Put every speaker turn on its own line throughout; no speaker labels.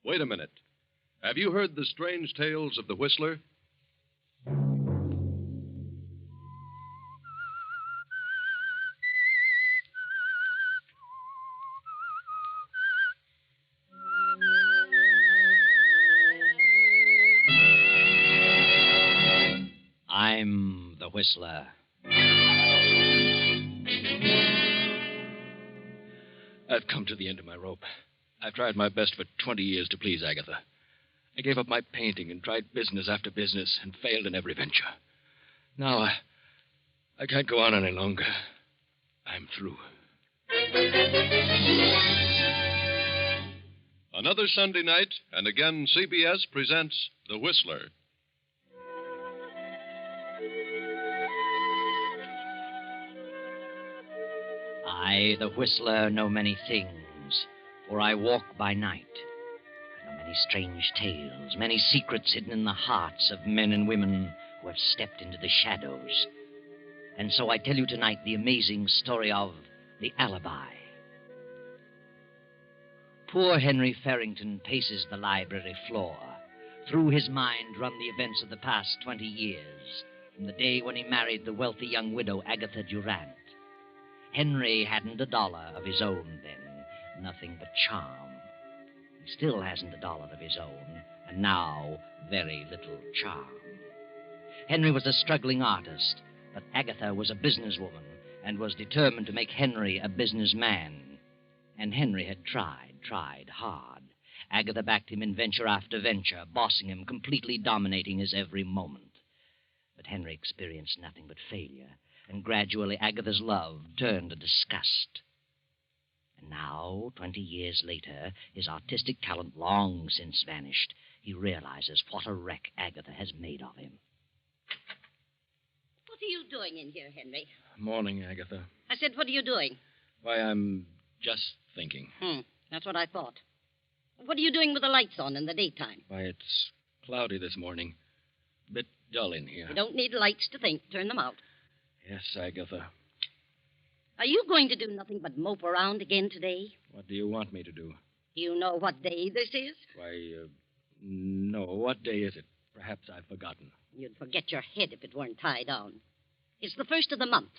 Wait a minute. Have you heard the strange tales of the Whistler?
I'm the Whistler.
I've come to the end of my rope. I've tried my best for 20 years to please Agatha. I gave up my painting and tried business after business and failed in every venture. Now, I can't go on any longer. I'm through.
Another Sunday night, and again CBS presents The Whistler.
I, the Whistler, know many things, for I walk by night. I know many strange tales, many secrets hidden in the hearts of men and women who have stepped into the shadows. And so I tell you tonight the amazing story of the Alibi. Poor Henry Farrington paces the library floor. Through his mind run the events of the past 20 years, from the day when he married the wealthy young widow Agatha Durant. Henry hadn't $1 of his own then, nothing but charm. He still hasn't $1 of his own, and now very little charm. Henry was a struggling artist, but Agatha was a businesswoman and was determined to make Henry a businessman. And Henry had tried hard. Agatha backed him in venture after venture, bossing him, completely dominating his every moment. But Henry experienced nothing but failure, and gradually Agatha's love turned to disgust. And now, 20 years later, his artistic talent long since vanished, he realizes what a wreck Agatha has made of him.
What are you doing in here, Henry?
Morning, Agatha.
I said, what are you doing?
Why, I'm just thinking.
That's what I thought. What are you doing with the lights on in the daytime?
Why, it's cloudy this morning. A bit dull in here.
You don't need lights to think. Turn them out.
Yes, Agatha.
Are you going to do nothing but mope around again today?
What do you want me to do?
Do you know what day this is?
Why, no. What day is it? Perhaps I've forgotten.
You'd forget your head if it weren't tied down. It's the 1st of the month.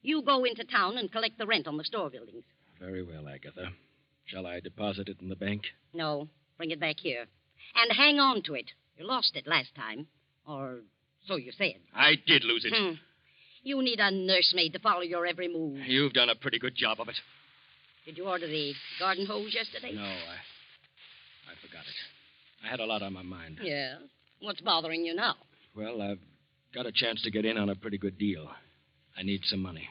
You go into town and collect the rent on the store buildings.
Very well, Agatha. Shall I deposit it in the bank?
No. Bring it back here. And hang on to it. You lost it last time. Or so you said.
I did lose it.
You need a nursemaid to follow your every move.
You've done a pretty good job of it.
Did you order the garden hose yesterday?
No, I forgot it. I had a lot on my mind.
Yeah. What's bothering you now?
Well, I've got a chance to get in on a pretty good deal. I need some money.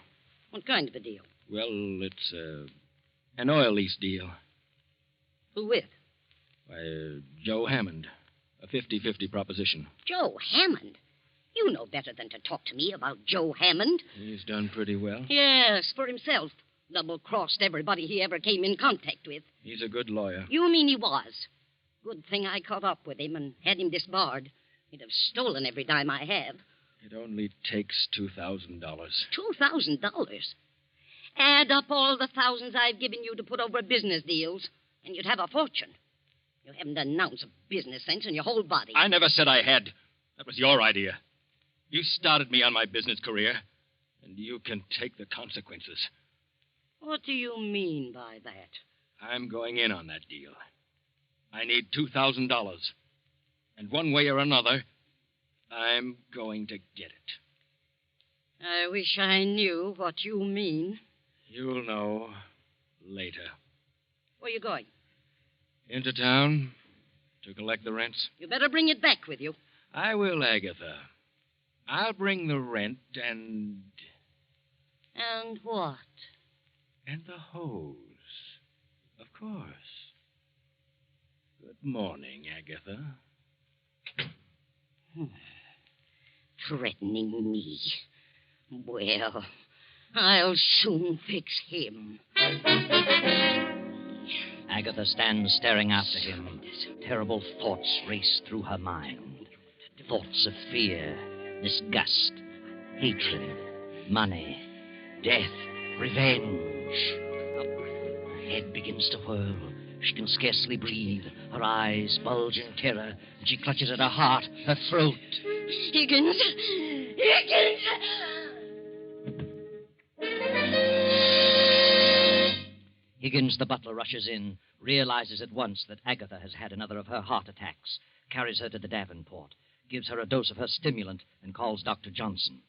What kind of a deal?
Well, it's an oil lease deal.
Who with?
Why, Joe Hammond. A 50-50 proposition.
Joe Hammond? You know better than to talk to me about Joe Hammond.
He's done pretty well.
Yes, for himself. Double-crossed everybody he ever came in contact with.
He's a good lawyer.
You mean he was? Good thing I caught up with him and had him disbarred. He'd have stolen every dime I have.
It only takes $2,000.
$2,000? Add up all the thousands I've given you to put over business deals, and you'd have a fortune. You haven't an ounce of business sense in your whole body.
I never said I had. That was your idea. You started me on my business career, and you can take the consequences.
What do you mean by that?
I'm going in on that deal. I need $2,000. And one way or another, I'm going to get it.
I wish I knew what you mean.
You'll know later.
Where are you going?
Into town to collect the rents.
You better bring it back with you.
I will, Agatha. I'll bring the rent and...
And what?
And the hose. Of course. Good morning, Agatha.
Threatening me. Well, I'll soon fix him.
Agatha stands staring after him. Terrible thoughts race through her mind. Thoughts of fear, disgust, hatred, money, death, revenge. Her head begins to whirl. She can scarcely breathe. Her eyes bulge in terror, and she clutches at her heart, her throat.
Higgins! Higgins!
Higgins, the butler, rushes in, realizes at once that Agatha has had another of her heart attacks, carries her to the Davenport, gives her a dose of her stimulant, and calls Dr. Johnson.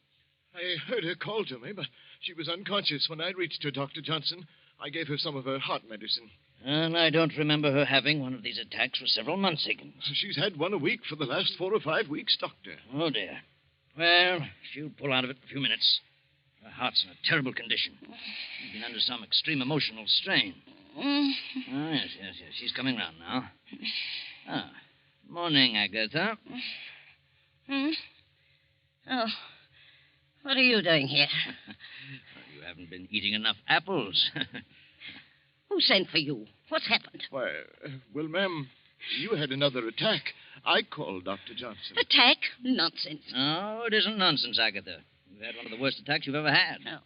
I heard her call to me, but she was unconscious when I reached her, Dr. Johnson. I gave her some of her heart medicine.
And I don't remember her having one of these attacks for several months, Higgins.
She's had one a week for the last 4 or 5 weeks, Doctor.
Oh, dear. Well, she'll pull out of it in a few minutes. Her heart's in a terrible condition. She's been under some extreme emotional strain. Oh, yes. She's coming round now. Ah, morning, Agatha.
Oh, what are you doing here?
Well, you haven't been eating enough apples.
Who sent for you? What's happened?
Why, well, ma'am, you had another attack. I called Dr. Johnson.
Attack? Nonsense.
No, it isn't nonsense, Agatha. You've had one of the worst attacks you've ever had.
No.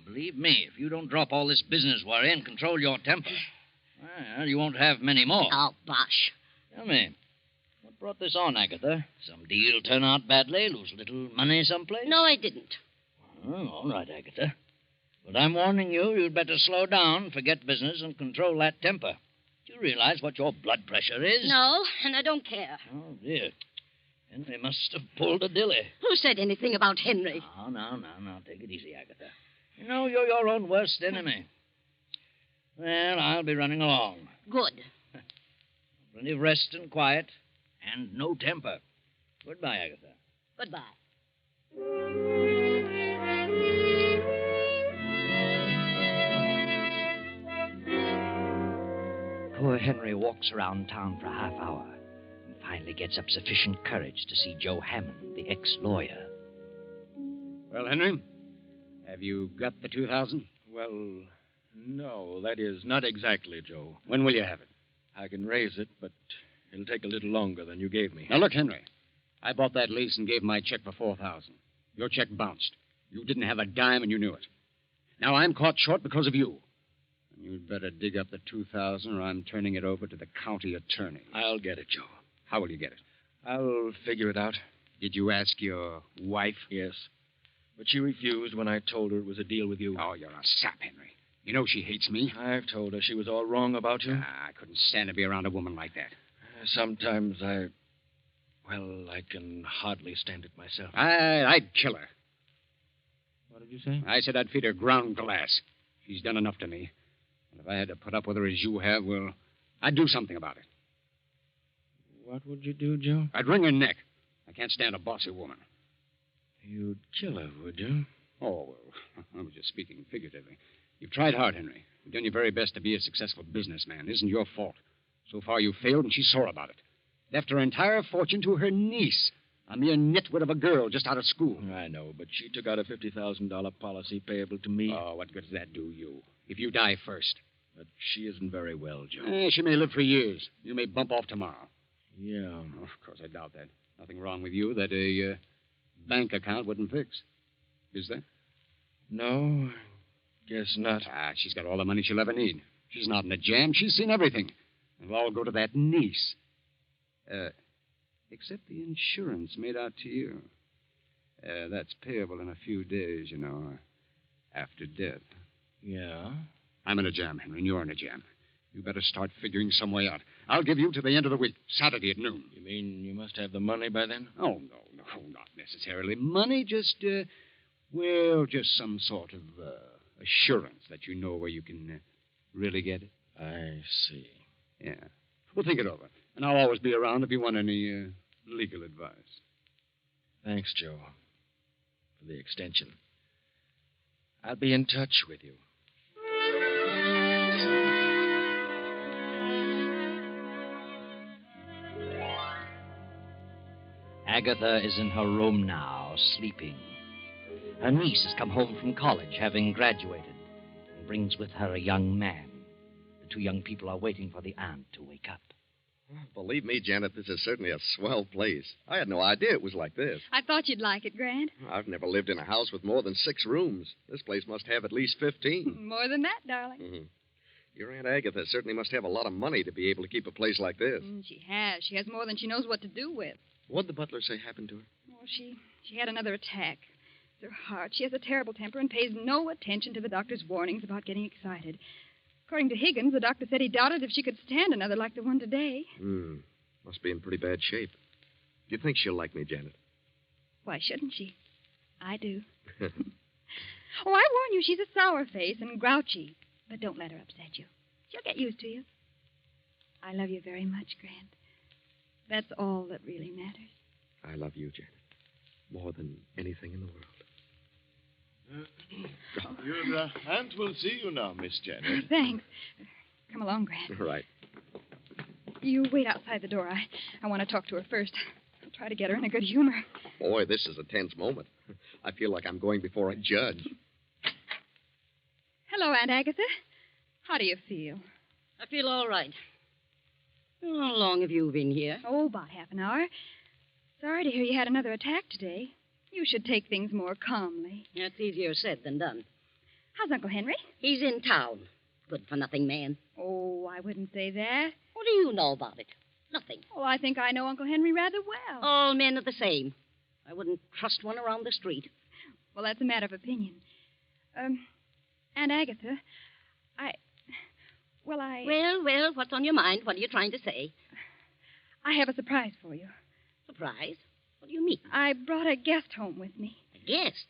Believe me, if you don't drop all this business worry and control your temper, well, you won't have many more.
Oh, bosh.
Tell me, what brought this on, Agatha? Some deal turn out badly, lose a little money someplace?
No, I didn't.
Oh, all right, Agatha. But I'm warning you, you'd better slow down, forget business, and control that temper. Do you realize what your blood pressure is?
No, and I don't care.
Oh, dear. Henry must have pulled a dilly.
Who said anything about Henry?
No. Take it easy, Agatha. You know, you're your own worst enemy. Well, I'll be running along.
Good.
Plenty of rest and quiet, and no temper. Goodbye, Agatha.
Goodbye.
Poor Henry walks around town for a half hour and finally gets up sufficient courage to see Joe Hammond, the ex-lawyer.
Well, Henry, have you got the 2,000?
Well, no, that is not exactly, Joe.
When will you have it?
I can raise it, but it'll take a little longer than you gave me.
Now, look, Henry, I bought that lease and gave my check for 4,000. Your check bounced. You didn't have a dime, and you knew it. Now I'm caught short because of you. You'd better dig up the 2,000, or I'm turning it over to the county attorney.
I'll get it, Joe.
How will you get it?
I'll figure it out.
Did you ask your wife?
Yes. But she refused when I told her it was a deal with you.
Oh, you're a sap, Henry. You know she hates me.
I've told her she was all wrong about you.
I couldn't stand to be around a woman like that.
Sometimes I can hardly stand it myself.
I'd kill her.
What did you say?
I said I'd feed her ground glass. She's done enough to me. And if I had to put up with her as you have, well, I'd do something about it.
What would you do, Joe?
I'd wring her neck. I can't stand a bossy woman.
You'd kill her, would you?
Oh, well, I was just speaking figuratively. You've tried hard, Henry. You've done your very best to be a successful businessman. It isn't your fault. So far, you've failed, and she's sore about it. Left her entire fortune to her niece, a mere nitwit of a girl just out of school.
I know, but she took out a $50,000 policy payable to me.
Oh, what good does that do you? If you die first.
But she isn't very well, Joe.
She may live for years. You may bump off tomorrow.
Yeah.
Oh, of course, I doubt that. Nothing wrong with you that a bank account wouldn't fix. Is there?
No, guess not.
She's got all the money she'll ever need. She's not in a jam. She's seen everything. It'll all go to that niece. Except the insurance made out to you. That's payable in a few days, you know, after death.
Yeah?
I'm in a jam, Henry, and you're in a jam. You better start figuring some way out. I'll give you to the end of the week, Saturday at noon.
You mean you must have the money by then?
Oh, no, not necessarily money. Just some sort of assurance that you know where you can really get it.
I see.
Yeah. Well, think it over. And I'll always be around if you want any legal advice.
Thanks, Joe, for the extension. I'll be in touch with you.
Agatha is in her room now, sleeping. Her niece has come home from college, having graduated, and brings with her a young man. The two young people are waiting for the aunt to wake up.
Believe me, Janet, this is certainly a swell place. I had no idea it was like this.
I thought you'd like it, Grant.
I've never lived in a house with more than 6 rooms. This place must have at least 15.
More than that, darling.
Mm-hmm. Your Aunt Agatha certainly must have a lot of money to be able to keep a place like this.
She has. She has more than she knows what to do with.
What'd the butler say happened to her?
Oh, she had another attack. It's her heart. She has a terrible temper and pays no attention to the doctor's warnings about getting excited. According to Higgins, the doctor said he doubted if she could stand another like the one today.
Must be in pretty bad shape. Do you think she'll like me, Janet?
Why shouldn't she? I do. Oh, I warn you, she's a sour face and grouchy. But don't let her upset you. She'll get used to you. I love you very much, Grant. That's all that really matters.
I love you, Janet. More than anything in the world.
Your aunt will see you now, Miss Janet.
Thanks. Come along, Grant.
Right.
You wait outside the door. I want to talk to her first. I'll try to get her in a good humor.
Boy, this is a tense moment. I feel like I'm going before a judge.
Hello, Aunt Agatha. How do you feel?
I feel all right. How long have you been here?
Oh, about half an hour. Sorry to hear you had another attack today. You should take things more calmly.
That's easier said than done.
How's Uncle Henry?
He's in town. Good-for-nothing man.
Oh, I wouldn't say that.
What do you know about it? Nothing.
Oh, I think I know Uncle Henry rather well.
All men are the same. I wouldn't trust one around the street.
Well, that's a matter of opinion. Aunt Agatha,
Well, what's on your mind? What are you trying to say?
I have a surprise for you.
Surprise? What do you mean?
I brought a guest home with me.
A guest?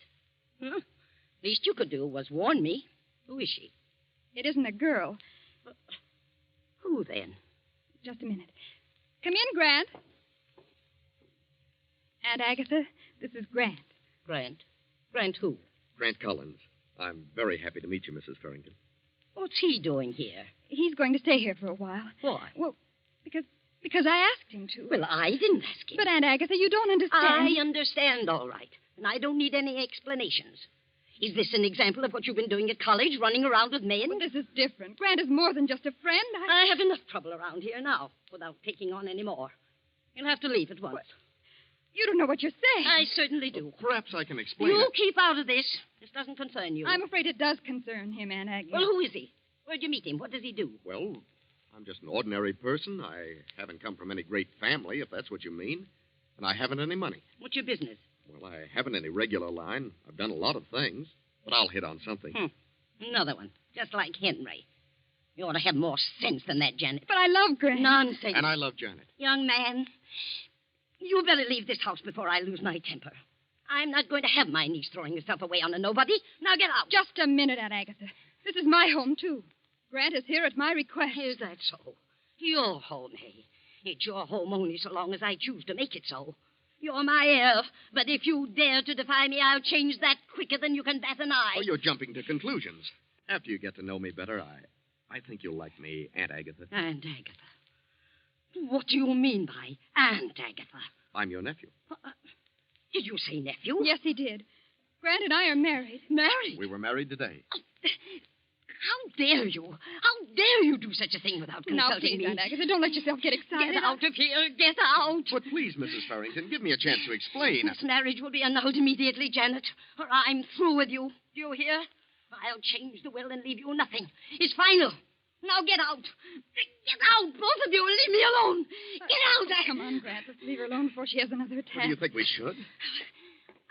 Least you could do was warn me. Who is she?
It isn't a girl.
Who, then?
Just a minute. Come in, Grant. Aunt Agatha, this is Grant.
Grant? Grant who?
Grant Collins. I'm very happy to meet you, Mrs. Farrington.
What's he doing here?
He's going to stay here for a while.
Why?
Well, because I asked him to.
Well, I didn't ask him.
But, Aunt Agatha, you don't understand.
I understand, all right. And I don't need any explanations. Is this an example of what you've been doing at college, running around with men?
But this is different. Grant is more than just a friend.
I have enough trouble around here now without taking on any more. You'll have to leave at once.
You don't know what you're saying.
I certainly do.
Perhaps I can explain
You
it.
keep out of this. This doesn't concern you.
I'm afraid it does concern him, Aunt Agatha.
Well, who is he? Where'd you meet him? What does he do?
Well, I'm just an ordinary person. I haven't come from any great family, if that's what you mean. And I haven't any money.
What's your business?
Well, I haven't any regular line. I've done a lot of things. But I'll hit on something.
Another one. Just like Henry. You ought to have more sense than that, Janet.
But I love Grant.
Nonsense.
And I love Janet.
Young man, you better leave this house before I lose my temper. I'm not going to have my niece throwing herself away on a nobody. Now get out.
Just a minute, Aunt Agatha. This is my home, too. Grant is here at my request.
Is that so? Your home, eh? It's your home only so long as I choose to make it so. You're my heir, but if you dare to defy me, I'll change that quicker than you can bat an eye.
Oh, you're jumping to conclusions. After you get to know me better, I think you'll like me, Aunt Agatha.
Aunt Agatha? What do you mean by Aunt Agatha?
I'm your nephew.
Did you say nephew?
Yes, he did. Grant and I are married.
Married?
We were married today.
How dare you? How dare you do such a thing without
Now,
consulting
please,
me?
Aunt Agatha, don't let yourself get excited.
Get out of here. Get out.
But please, Mrs. Farrington, give me a chance to explain.
This marriage will be annulled immediately, Janet, or I'm through with you. Do you hear? I'll change the will and leave you nothing. It's final. Now get out. Get out, both of you, and leave me alone. Get out.
Come on, Grant. Let's leave her alone before she has another attack.
What do you think we should?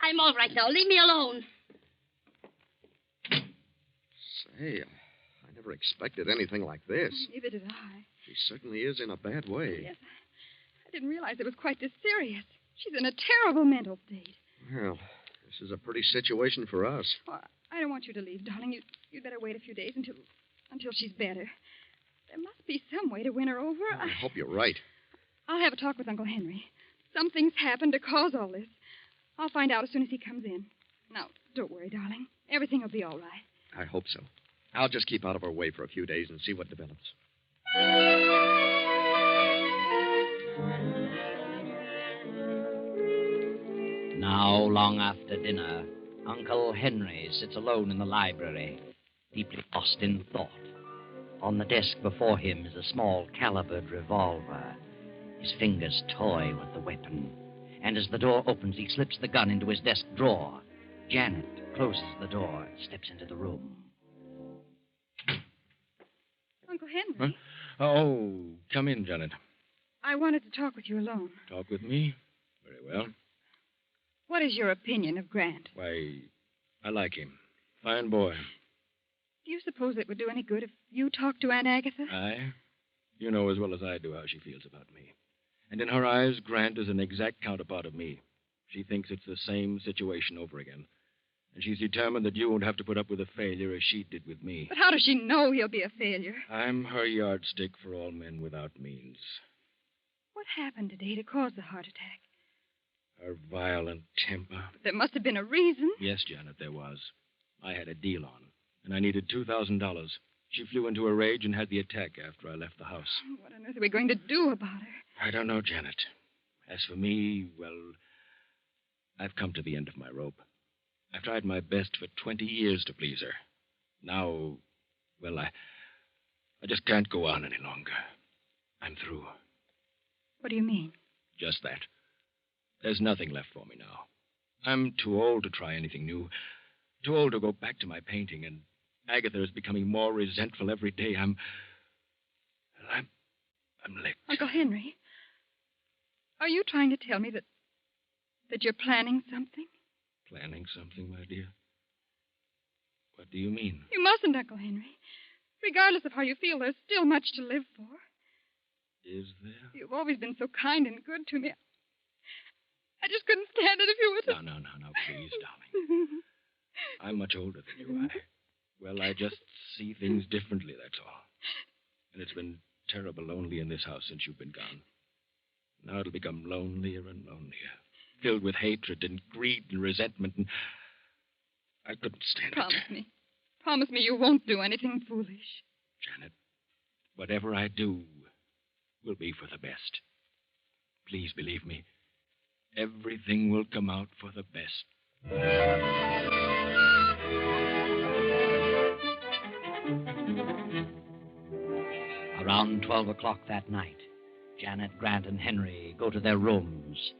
I'm all right now. Leave me alone.
Say, I never expected anything like this.
Neither did I.
She certainly is in a bad way.
Yes. I didn't realize it was quite this serious. She's in a terrible mental state.
Well, this is a pretty situation for us.
Oh, I don't want you to leave, darling. You'd better wait a few days until she's better. There must be some way to win her over.
I hope you're right.
I'll have a talk with Uncle Henry. Something's happened to cause all this. I'll find out as soon as he comes in. Now, don't worry, darling. Everything will be all right.
I hope so. I'll just keep out of her way for a few days and see what develops.
Now, long after dinner, Uncle Henry sits alone in the library, deeply lost in thought. On the desk before him is a small calibered revolver. His fingers toy with the weapon. And as the door opens, he slips the gun into his desk drawer. Janet closes the door and steps into the room.
Henry.
Huh? Oh, come in, Janet.
I wanted to talk with you alone.
Talk with me? Very well.
What is your opinion of Grant?
Why, I like him. Fine boy.
Do you suppose it would do any good if you talked to Aunt Agatha?
Aye. You know as well as I do how she feels about me. And in her eyes, Grant is an exact counterpart of me. She thinks it's the same situation over again. And she's determined that you won't have to put up with a failure as she did with me.
But how does she know he'll be a failure?
I'm her yardstick for all men without means.
What happened today to cause the heart attack?
Her violent temper.
But there must have been a reason.
Yes, Janet, there was. I had a deal on, and I needed $2,000. She flew into a rage and had the attack after I left the house.
What on earth are we going to do about her?
I don't know, Janet. As for me, well, I've come to the end of my rope. I've tried my best for 20 years to please her. Now, well, I just can't go on any longer. I'm through.
What do you mean?
Just that. There's nothing left for me now. I'm too old to try anything new. Too old to go back to my painting, and Agatha is becoming more resentful every day. I'm licked.
Uncle Henry, are you trying to tell me that you're planning something?
Planning something, my dear? What do you mean?
You mustn't, Uncle Henry. Regardless of how you feel, there's still much to live for.
Is there?
You've always been so kind and good to me. I just couldn't stand it if you were to...
No, please, darling. I'm much older than you. I just see things differently, that's all. And it's been terrible lonely in this house since you've been gone. Now it'll become lonelier and lonelier, filled with hatred and greed and resentment, and I couldn't stand it.
Promise me you won't do anything foolish.
Janet, whatever I do will be for the best. Please believe me. Everything will come out for the best.
Around 12 o'clock that night, Janet, Grant, and Henry go to their rooms.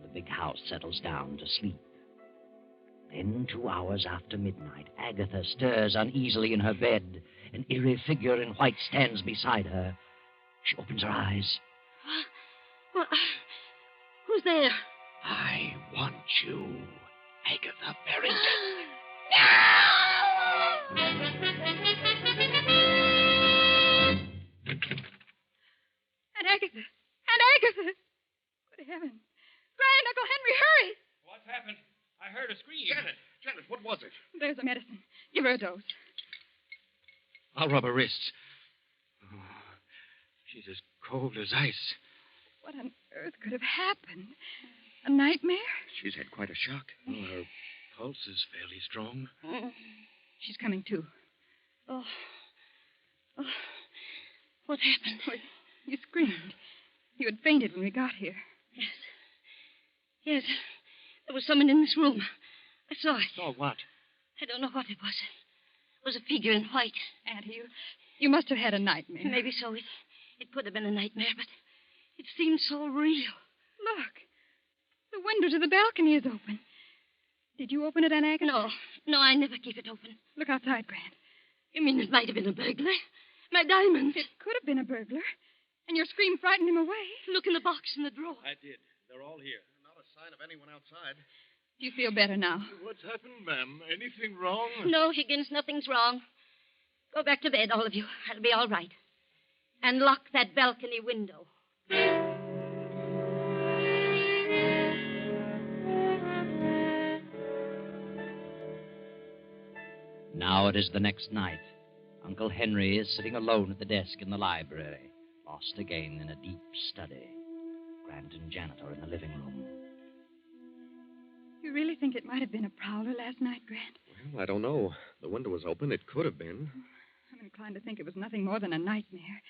The big house settles down to sleep. Then, 2 hours after midnight, Agatha stirs uneasily in her bed. An eerie figure in white stands beside her. She opens her eyes.
What? Who's there?
I want you, Agatha Barrington.
Aunt Agatha! Aunt Agatha! Good heavens. Grant, Uncle Henry, hurry!
What's happened? I heard a scream.
Janet, what was it?
There's the medicine. Give her a dose.
I'll rub her wrists. Oh, she's as cold as ice.
What on earth could have happened? A nightmare?
She's had quite a shock.
Well, her pulse is fairly strong.
She's coming to.
Oh. What happened?
Oh, you screamed. You had fainted when we got here.
Yes. There was someone in this room. I saw it.
Saw what?
I don't know what it was. It was a figure in white.
Auntie, you must have had a nightmare.
Maybe so. It could have been a nightmare, but it seemed so real.
Look. The window to the balcony is open. Did you open it, Aunt Agatha?
No, I never keep it open.
Look outside, Grant.
You mean it might have been a burglar? My diamonds.
It could have been a burglar. And your scream frightened him away.
Look in the box in the drawer.
I did. They're all here.
Not a sign of anyone outside.
Do you feel better now?
What's happened, ma'am? Anything wrong?
No, Higgins, nothing's wrong. Go back to bed, all of you. I'll be all right. And lock that balcony window.
Now it is the next night. Uncle Henry is sitting alone at the desk in the library, lost again in a deep study. Grant and Janet are in the living room.
You really think it might have been a prowler last night, Grant?
Well, I don't know. The window was open. It could have been.
I'm inclined to think it was nothing more than a nightmare.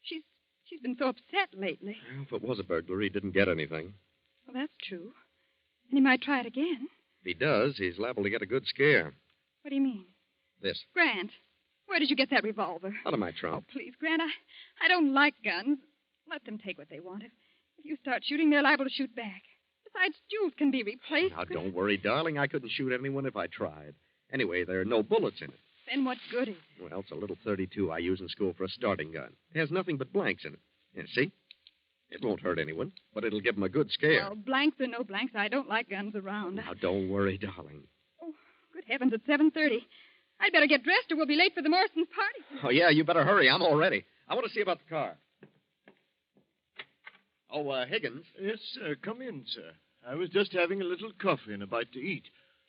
She's been so upset lately.
Well, if it was a burglary, he didn't get anything.
Well, that's true. And he might try it again.
If he does, he's liable to get a good scare.
What do you mean?
This.
Grant, where did you get that revolver?
Out of my
Oh,
trunk.
please, Grant, I don't like guns. Let them take what they want. If you start shooting, they're liable to shoot back. Besides, jewels can be replaced.
Now, don't worry, darling. I couldn't shoot anyone if I tried. Anyway, there are no bullets in it.
Then what good is it?
Well, it's a little 32 I use in school for a starting gun. It has nothing but blanks in it. Yeah, see? It won't hurt anyone, but it'll give them a good scare.
Well, blanks or no blanks, I don't like guns around.
Now, don't worry, darling.
Oh, good heavens, it's 7:30. I'd better get dressed or we'll be late for the Morrison's party.
Oh, yeah, you better hurry. I'm all ready. I want to see about the car. Oh, Higgins.
Yes, sir. Come in, sir. I was just having a little coffee and a bite to eat.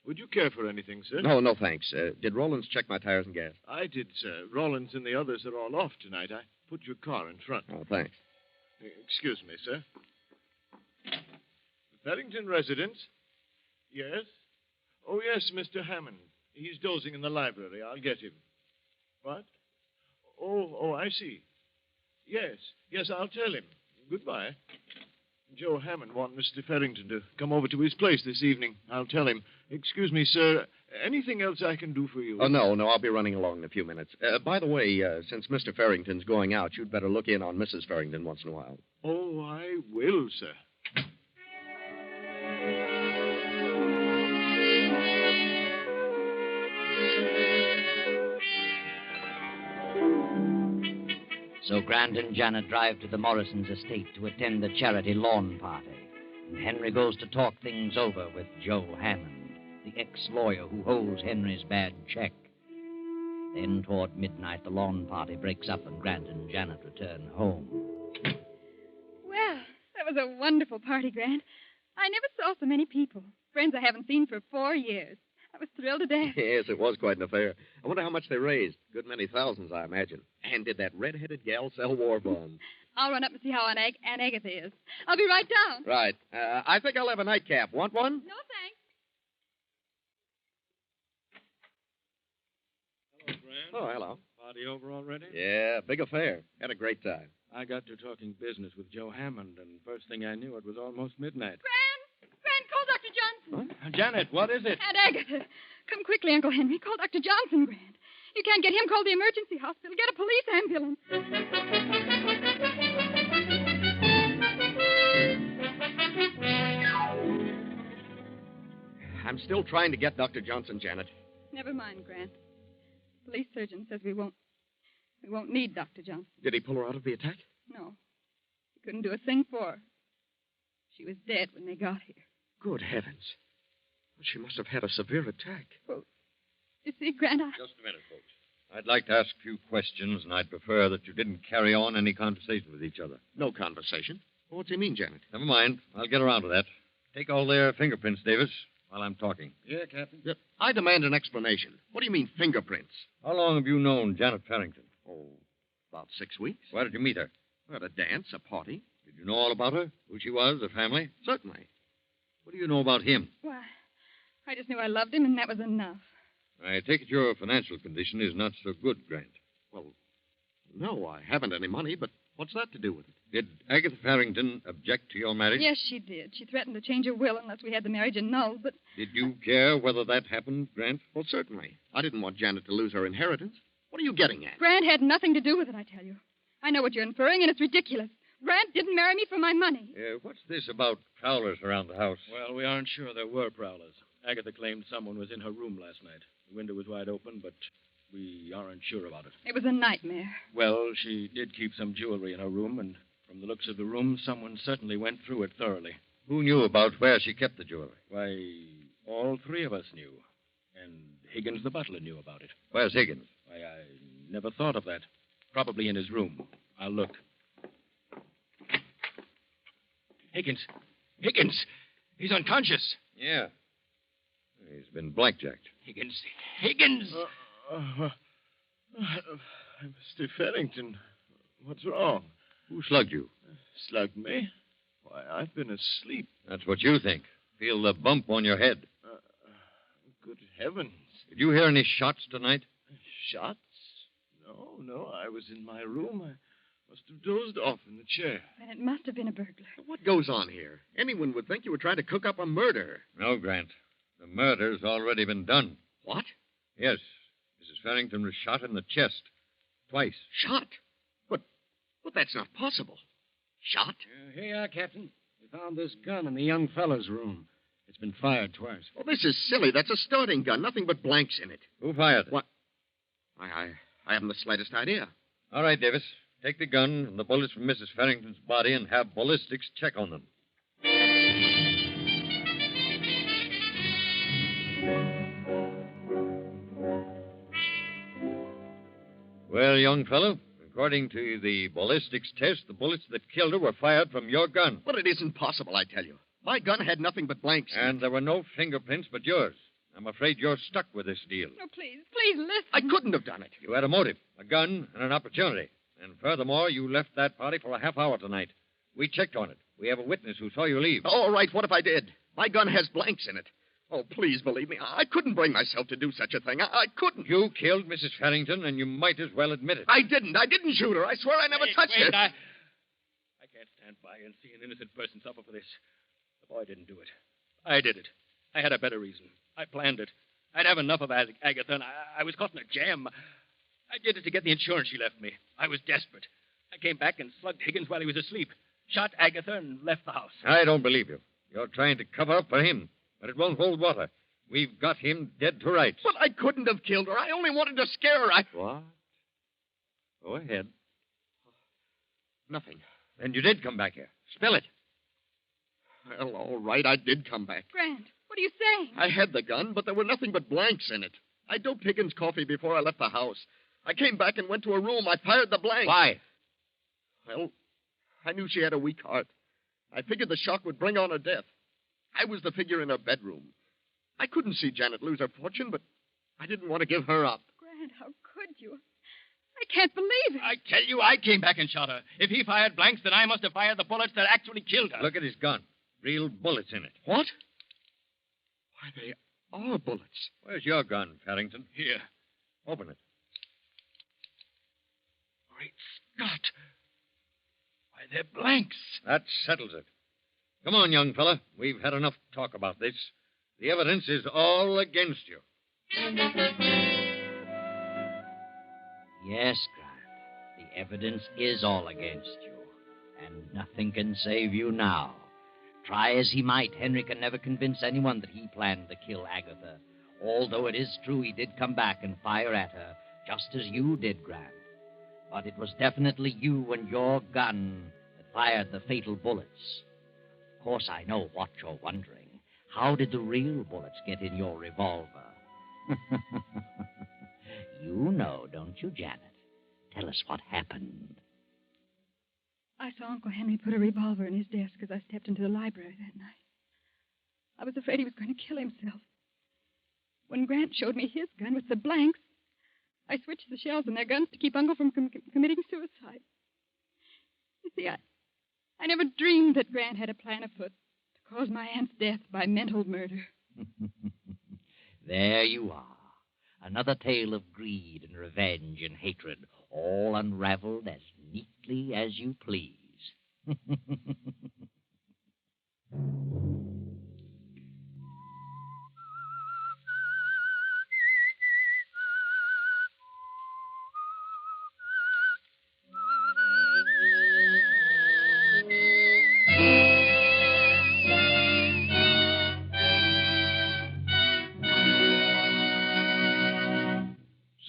Would you care for anything, sir?
No, thanks. Did Rollins check my tires and gas?
I did, sir. Rollins and the others are all off tonight. I put your car in front.
Oh, thanks.
Excuse me, sir. The Farrington residence? Yes? Oh, yes, Mr. Hammond. He's dozing in the library. I'll get him. What? Oh, I see. Yes, I'll tell him. Goodbye. Joe Hammond wants Mr. Farrington to come over to his place this evening. I'll tell him. Excuse me, sir. Anything else I can do for you?
Oh, no. I'll be running along in a few minutes. By the way, since Mr. Farrington's going out, you'd better look in on Mrs. Farrington once in a while.
Oh, I will, sir.
So Grant and Janet drive to the Morrisons' estate to attend a charity lawn party. And Henry goes to talk things over with Joe Hammond, the ex-lawyer who holds Henry's bad check. Then, toward midnight, the lawn party breaks up and Grant and Janet return home.
Well, that was a wonderful party, Grant. I never saw so many people. Friends I haven't seen for 4 years. I was thrilled to death.
Yes, it was quite an affair. I wonder how much they raised. Good many thousands, I imagine. And did that red-headed gal sell war bonds?
I'll run up and see how Aunt Agatha is. I'll be right down.
Right. I think I'll have a nightcap. Want one?
No, thanks.
Hello, Grant.
Oh, hello.
Party over already?
Yeah, big affair. Had a great time.
I got to talking business with Joe Hammond, and first thing I knew, it was almost midnight.
Grant, call Dr. Johnson.
What? Janet, what is it?
Aunt Agatha. Come quickly, Uncle Henry. Call Dr. Johnson, Grant. You can't get him. Call the emergency hospital. Get a police ambulance.
I'm still trying to get Dr. Johnson, Janet.
Never mind, Grant. The police surgeon says we won't need Dr. Johnson.
Did he pull her out of the attack?
No. He couldn't do a thing for her. She was dead when they got here.
Good heavens. Well, she must have had a severe attack.
Well, you see, Grant,
Just a minute, folks. I'd like to ask a few questions, and I'd prefer that you didn't carry on any conversation with each other.
No conversation. Well, what's he mean, Janet?
Never mind. I'll get around to that. Take all their fingerprints, Davis, while I'm talking.
Yeah, Captain.
Yep. I demand an explanation. What do you mean, fingerprints?
How long have you known Janet Farrington?
Oh, about 6 weeks.
Where did you meet her?
At a dance, a party.
Did you know all about her? Who she was, her family?
Certainly.
What do you know about him?
why, I just knew I loved him, and that was enough.
I take it your financial condition is not so good, Grant.
Well, no, I haven't any money, but what's that to do with it?
Did Agatha Farrington object to your marriage?
Yes, she did. She threatened to change her will unless we had the marriage annulled, but
Did you care whether that happened, Grant?
Well, certainly. I didn't want Janet to lose her inheritance. What are you getting at?
Grant had nothing to do with it, I tell you. I know what you're inferring, and it's ridiculous. Grant didn't marry me for my money.
What's this about prowlers around the house?
Well, we aren't sure there were prowlers. Agatha claimed someone was in her room last night. The window was wide open, but we aren't sure about it.
It was a nightmare.
Well, she did keep some jewelry in her room, and from the looks of the room, someone certainly went through it thoroughly.
Who knew about where she kept the jewelry?
Why, all three of us knew. And Higgins the butler knew about it.
Where's Higgins?
Why, I never thought of that. Probably in his room. I'll look. Higgins! Higgins! He's unconscious!
Yeah. He's been blackjacked.
Higgins! Higgins!
Mr. Farrington, what's wrong?
Who slugged you?
Slugged me? Why, I've been asleep.
That's what you think. Feel the bump on your head.
Good heavens.
Did you hear any shots tonight?
Shots? No, I was in my room. I must have dozed off in the chair.
Then it must have been a burglar.
What goes on here? Anyone would think you were trying to cook up a murder.
No, Grant. The murder's already been done.
What?
Yes. Mrs. Farrington was shot in the chest. Twice.
Shot? But that's not possible. Shot?
Here you are, Captain. We found this gun in the young fellow's room. It's been fired twice.
Well, this is silly. That's a starting gun. Nothing but blanks in it.
Who fired it?
What? I haven't the slightest idea.
All right, Davis. Take the gun and the bullets from Mrs. Farrington's body and have ballistics check on them. Well, young fellow, according to the ballistics test, the bullets that killed her were fired from your gun.
But it isn't possible, I tell you. My gun had nothing but blanks.
And there were no fingerprints but yours. I'm afraid you're stuck with this deal.
No, please, please listen.
I couldn't have done it.
You had a motive, a gun, and an opportunity. And furthermore, you left that party for a half hour tonight. We checked on it. We have a witness who saw you leave.
All right, what if I did? My gun has blanks in it. Oh, please believe me. I couldn't bring myself to do such a thing. I couldn't.
You killed Mrs. Farrington, and you might as well admit it.
I didn't. I didn't shoot her. I swear I never touched her.
I can't stand by and see an innocent person suffer for this. The boy didn't do it. I did it. I had a better reason. I planned it. I'd have enough of Agatha, and I was caught in a jam. I did it to get the insurance she left me. I was desperate. I came back and slugged Higgins while he was asleep, shot Agatha, and left the house.
I don't believe you. You're trying to cover up for him, but it won't hold water. We've got him dead to rights.
But I couldn't have killed her. I only wanted to scare her.
What? Go ahead.
Nothing.
Then you did come back here. Spill it.
Well, all right, I did come back.
Grant, what are you saying?
I had the gun, but there were nothing but blanks in it. I doped Higgins' coffee before I left the house. I came back and went to her room. I fired the blanks.
Why?
Well, I knew she had a weak heart. I figured the shock would bring on her death. I was the figure in her bedroom. I couldn't see Janet lose her fortune, but I didn't want to give her up.
Grant, how could you? I can't believe it.
I tell you, I came back and shot her. If he fired blanks, then I must have fired the bullets that actually killed her.
Look at his gun. Real bullets in it.
What? Why, they are bullets.
Where's your gun, Farrington?
Here.
Open it.
Great Scott. Why, they're blanks.
That settles it. Come on, young fella. We've had enough talk about this. The evidence is all against you.
Yes, Grant. The evidence is all against you. And nothing can save you now. Try as he might, Henry can never convince anyone that he planned to kill Agatha. Although it is true he did come back and fire at her, just as you did, Grant. But it was definitely you and your gun that fired the fatal bullets. Of course, I know what you're wondering. How did the real bullets get in your revolver? You know, don't you, Janet? Tell us what happened.
I saw Uncle Henry put a revolver in his desk as I stepped into the library that night. I was afraid he was going to kill himself. When Grant showed me his gun with the blanks, I switched the shells in their guns to keep Uncle from committing suicide. You see, I never dreamed that Grant had a plan afoot to cause my aunt's death by mental murder.
There you are. Another tale of greed and revenge and hatred, all unraveled as neatly as you please.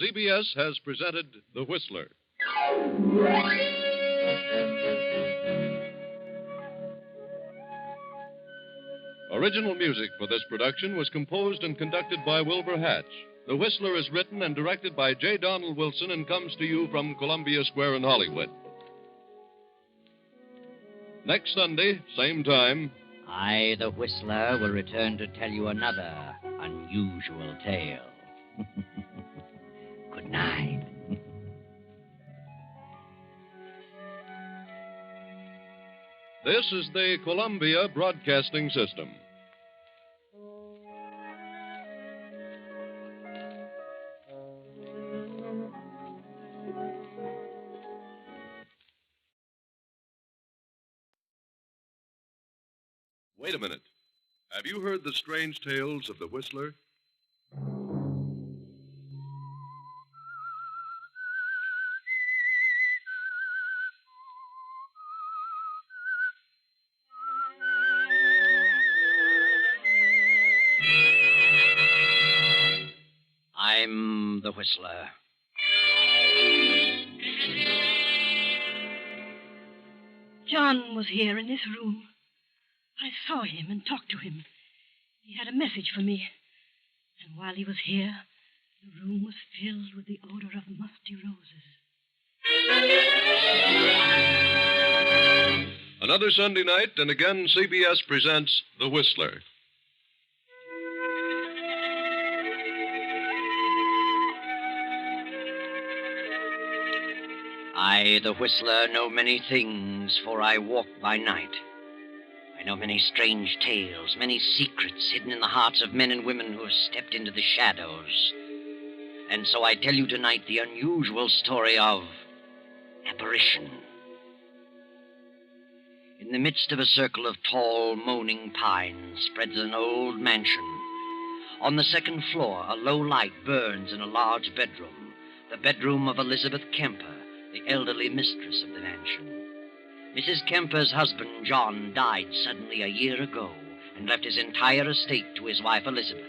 CBS has presented The Whistler. Original music for this production was composed and conducted by Wilbur Hatch. The Whistler is written and directed by J. Donald Wilson and comes to you from Columbia Square in Hollywood. Next Sunday, same time,
I, the Whistler, will return to tell you another unusual tale. Good night.
this is the Columbia Broadcasting System. Wait a minute. Have you heard the strange tales of the Whistler?
I'm the Whistler.
John was here in this room. I saw him and talked to him. He had a message for me. And while he was here, the room was filled with the odor of musty roses.
Another Sunday night, and again CBS presents The Whistler.
I, the Whistler, know many things, for I walk by night. I know many strange tales, many secrets hidden in the hearts of men and women who have stepped into the shadows. And so I tell you tonight the unusual story of Apparition. In the midst of a circle of tall, moaning pines spreads an old mansion. On the second floor, a low light burns in a large bedroom, the bedroom of Elizabeth Kemper, the elderly mistress of the mansion. Mrs. Kemper's husband, John, died suddenly a year ago and left his entire estate to his wife, Elizabeth.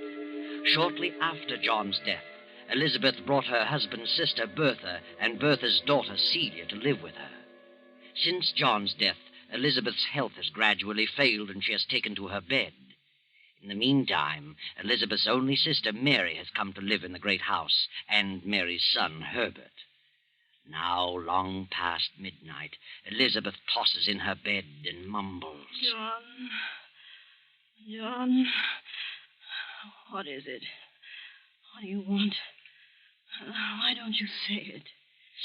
Shortly after John's death, Elizabeth brought her husband's sister, Bertha, and Bertha's daughter, Celia, to live with her. Since John's death, Elizabeth's health has gradually failed and she has taken to her bed. In the meantime, Elizabeth's only sister, Mary, has come to live in the great house, and Mary's son, Herbert. Now, long past midnight, Elizabeth tosses in her bed and mumbles.
John, what is it? What do you want? Why don't you say it?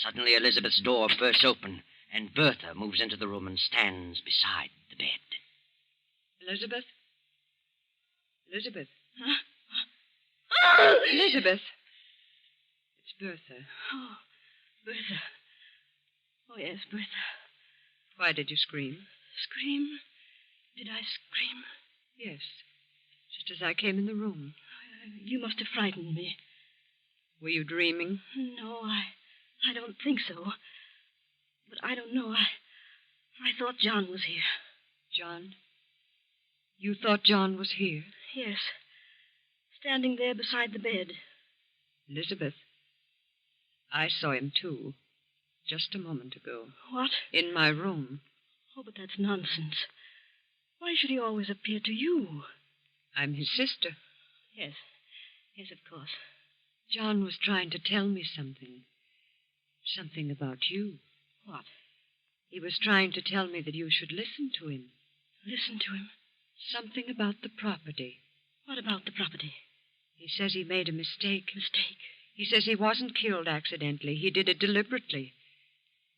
Suddenly, Elizabeth's door bursts open, and Bertha moves into the room and stands beside the bed.
Elizabeth? Elizabeth?
Huh?
Elizabeth! It's Bertha.
Oh, Bertha. Oh, yes, Bertha.
Why did you scream?
Scream? Did I scream?
Yes. Just as I came in the room.
You must have frightened me.
Were you dreaming?
No, I don't think so. But I don't know. I thought John was here.
John? You thought John was here?
Yes. Standing there beside the bed.
Elizabeth, I saw him, too. Just a moment ago.
What?
In my room.
Oh, but that's nonsense. Why should he always appear to you?
I'm his sister.
Yes. Yes, of course.
John was trying to tell me something. Something about you.
What?
He was trying to tell me that you should listen to him.
Listen to him?
Something about the property.
What about the property?
He says he made a mistake.
Mistake?
He says he wasn't killed accidentally. He did it deliberately.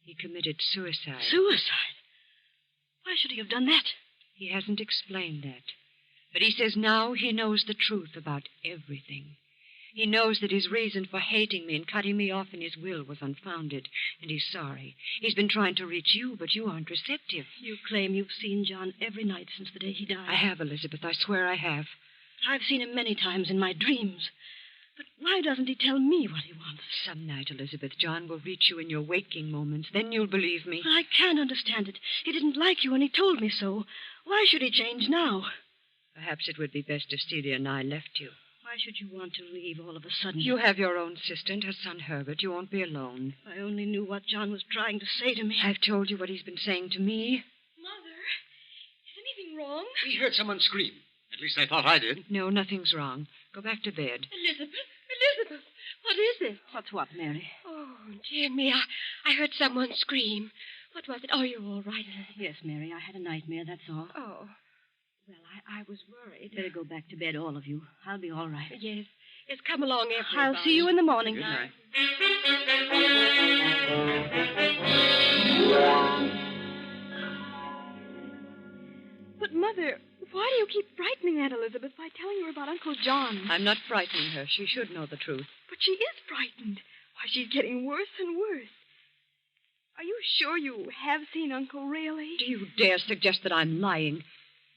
He committed suicide.
Suicide? Why should he have done that?
He hasn't explained that. But he says now he knows the truth about everything. He knows that his reason for hating me and cutting me off in his will was unfounded, and he's sorry. He's been trying to reach you, but you aren't receptive.
You claim you've seen John every night since the day he died.
I have, Elizabeth. I swear I have.
I've seen him many times in my dreams. But why doesn't he tell me what he wants?
Some night, Elizabeth, John will reach you in your waking moments. Then you'll believe me.
I can't understand it. He didn't like you, and he told me so. Why should he change now?
Perhaps it would be best if Celia and I left you.
Why should you want to leave all of a sudden?
You have your own sister and her son, Herbert. You won't be alone.
If I only knew what John was trying to say to me.
I've told you what he's been saying to me.
Mother, is anything wrong?
We heard someone scream. At least I thought I did.
No, nothing's wrong. Go back to bed.
Elizabeth, what is it?
What's what, Mary?
Oh, dear me, I heard someone scream. What was it? Oh, you're all right.
Yes, Mary, I had a nightmare, that's all.
Oh, well, I was worried.
Better go back to bed, all of you. I'll be all right.
Yes, come along, everybody.
I'll see you in the morning.
Good night.
But, Mother, why do you keep frightening Aunt Elizabeth by telling her about Uncle John?
I'm not frightening her. She should know the truth.
But she is frightened. Why, she's getting worse and worse. Are you sure you have seen Uncle, really?
Do you dare suggest that I'm lying?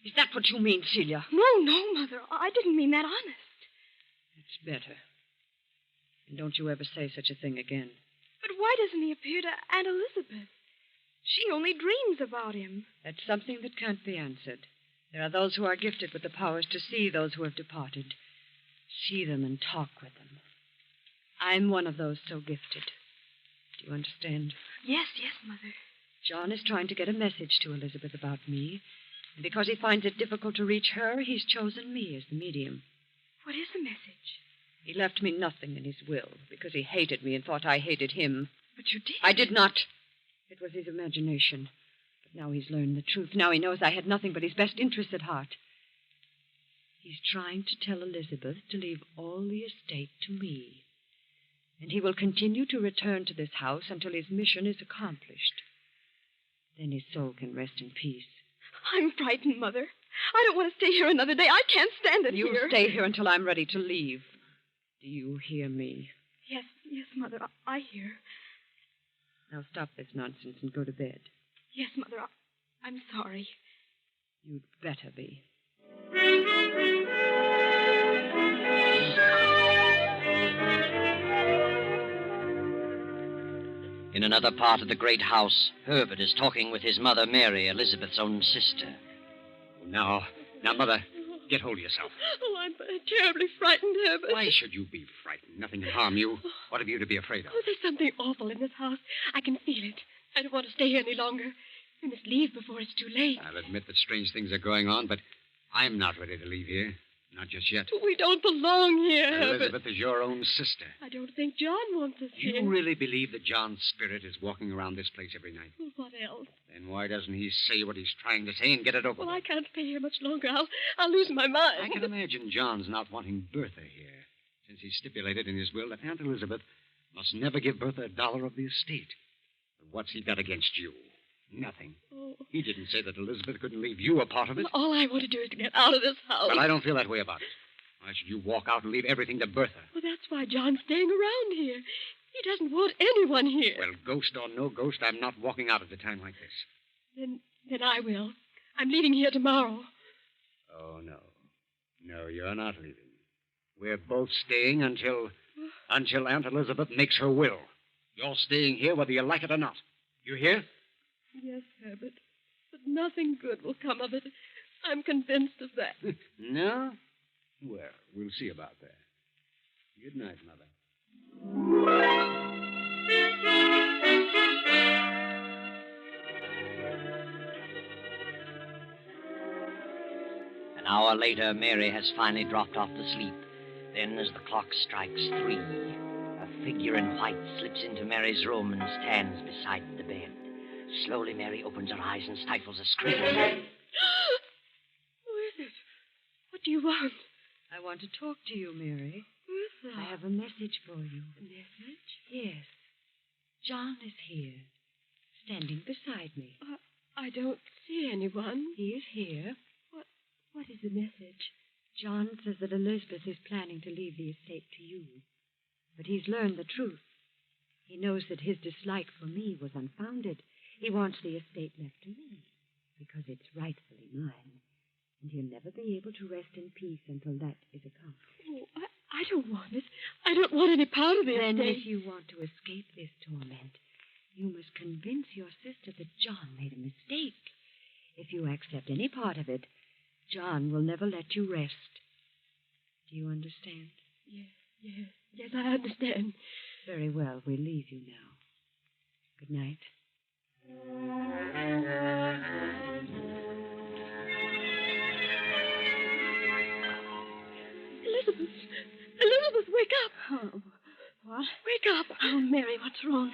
Is that what you mean, Celia?
No, Mother. I didn't mean that honest.
It's better. And don't you ever say such a thing again.
But why doesn't he appear to Aunt Elizabeth? She only dreams about him.
That's something that can't be answered. There are those who are gifted with the powers to see those who have departed. See them and talk with them. I'm one of those so gifted. Do you understand?
Yes, Mother.
John is trying to get a message to Elizabeth about me. And because he finds it difficult to reach her, he's chosen me as the medium.
What is the message?
He left me nothing in his will because he hated me and thought I hated him.
But you did.
I did not. It was his imagination. But now he's learned the truth. Now he knows I had nothing but his best interests at heart. He's trying to tell Elizabeth to leave all the estate to me. And he will continue to return to this house until his mission is accomplished. Then his soul can rest in peace.
I'm frightened, Mother. I don't want to stay here another day. I can't stand it
You
here.
stay here until I'm ready to leave. Do you hear me?
Yes, Mother. I hear.
Now stop this nonsense and go to bed.
Yes, Mother. I'm sorry.
You'd better be.
In another part of the great house, Herbert is talking with his mother, Mary, Elizabeth's own sister.
Now, Mother, get hold of yourself.
Oh, I'm terribly frightened, Herbert.
Why should you be frightened? Nothing can harm you. What have you to be afraid of?
Oh, there's something awful in this house. I can feel it. I don't want to stay here any longer. We must leave before it's too late.
I'll admit that strange things are going on, but I'm not ready to leave here. Not just yet.
We don't belong here, Herbert.
Elizabeth is your own sister.
I don't think John wants us here.
You really believe that John's spirit is walking around this place every night?
Well, what else?
Then why doesn't he say what he's trying to say and get it over
Well,
with?
I can't stay here much longer. I'll lose my mind.
I can imagine John's not wanting Bertha here, since he stipulated in his will that Aunt Elizabeth must never give Bertha $1 of the estate. But what's he got against you? Nothing.
Oh.
He didn't say that Elizabeth couldn't leave you a part of it.
Well, all I want to do is to get out of this house.
Well, I don't feel that way about it. Why should you walk out and leave everything to Bertha?
Well, that's why John's staying around here. He doesn't want anyone here.
Well, ghost or no ghost, I'm not walking out at a time like this.
Then I will. I'm leaving here tomorrow.
Oh, no. No, you're not leaving. We're both staying until Aunt Elizabeth makes her will. You're staying here whether you like it or not. You hear?
Yes, Herbert. But nothing good will come of it. I'm convinced of that.
No? Well, we'll see about that. Good night, Mother.
An hour later, Mary has finally dropped off to sleep. Then, as the clock strikes 3, a figure in white slips into Mary's room and stands beside the bed. Slowly, Mary opens her eyes and stifles a scream.
Who is it? What do you want?
I want to talk to you, Mary.
Bertha.
I have a message for you.
A message?
Yes. John is here, standing beside me.
I don't see anyone.
He is here.
What is the message?
John says that Elizabeth is planning to leave the estate to you. But he's learned the truth. He knows that his dislike for me was unfounded. He wants the estate left to me because it's rightfully mine. And he'll never be able to rest in peace until that is accomplished.
Oh, I don't want it. I don't want any part of the
Then
estate.
if you want to escape this torment, you must convince your sister that John made a mistake. If you accept any part of it, John will never let you rest. Do you understand?
Yes, I understand.
Very well. We'll leave you now. Good night.
Elizabeth, wake up.
Oh, what?
Wake up.
Oh, Mary, what's wrong?